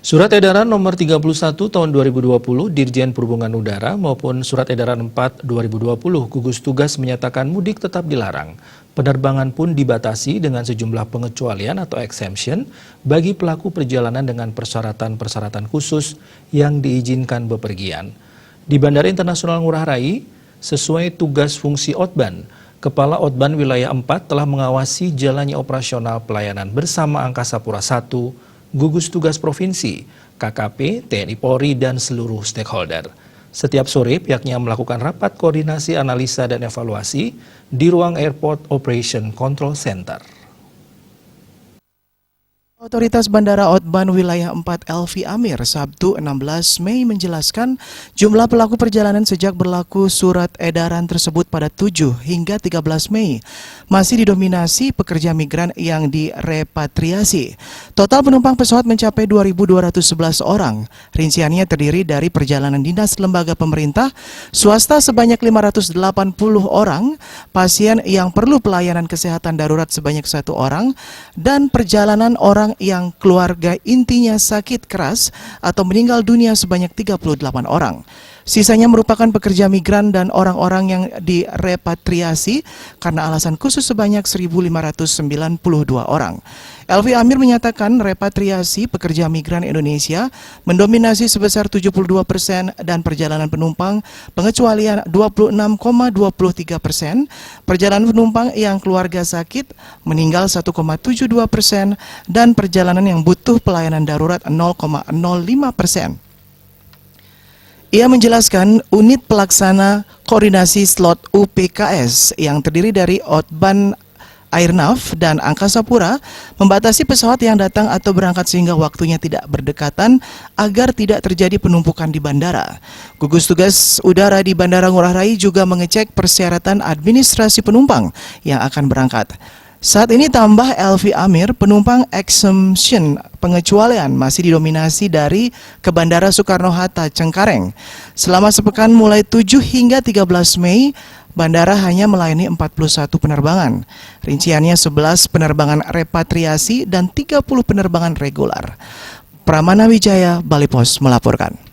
Surat Edaran Nomor 31 Tahun 2020 Dirjen Perhubungan Udara maupun Surat Edaran 4 2020 gugus tugas menyatakan mudik tetap dilarang. Penerbangan pun dibatasi dengan sejumlah pengecualian atau exemption bagi pelaku perjalanan dengan persyaratan-persyaratan khusus yang diizinkan bepergian. Di Bandara Internasional Ngurah Rai, sesuai tugas fungsi Otban, Kepala Otban Wilayah 4 telah mengawasi jalannya operasional pelayanan bersama Angkasa Pura I, gugus tugas provinsi, KKP, TNI Polri, dan seluruh stakeholder. Setiap sore pihaknya melakukan rapat koordinasi analisa dan evaluasi di ruang Airport Operation Control Center. Otoritas Bandara Otban Wilayah 4 Elvi Amir Sabtu 16 Mei menjelaskan jumlah pelaku perjalanan sejak berlaku surat edaran tersebut pada 7 hingga 13 Mei masih didominasi pekerja migran yang direpatriasi. Total penumpang pesawat mencapai 2.211 orang. Rinciannya terdiri dari perjalanan dinas lembaga pemerintah, swasta sebanyak 580 orang, pasien yang perlu pelayanan kesehatan darurat sebanyak 1 orang, dan perjalanan orang yang keluarga intinya sakit keras atau meninggal dunia sebanyak 38 orang. Sisanya merupakan pekerja migran dan orang-orang yang direpatriasi karena alasan khusus sebanyak 1.592 orang. Elvi Amir menyatakan repatriasi pekerja migran Indonesia mendominasi sebesar 72% dan perjalanan penumpang pengecualian 26,23%, perjalanan penumpang yang keluarga sakit meninggal 1,72% dan perjalanan yang butuh pelayanan darurat 0,05%. Ia menjelaskan unit pelaksana koordinasi slot UPKS yang terdiri dari Otban Airnav dan Angkasa Pura membatasi pesawat yang datang atau berangkat sehingga waktunya tidak berdekatan agar tidak terjadi penumpukan di bandara. Gugus tugas udara di Bandara Ngurah Rai juga mengecek persyaratan administrasi penumpang yang akan berangkat. Saat ini tambah Elvi Amir, penumpang exemption pengecualian masih didominasi dari ke Bandara Soekarno-Hatta Cengkareng. Selama sepekan mulai 7 hingga 13 Mei, bandara hanya melayani 41 penerbangan. Rinciannya 11 penerbangan repatriasi dan 30 penerbangan reguler. Pramana Wijaya, Bali Pos melaporkan.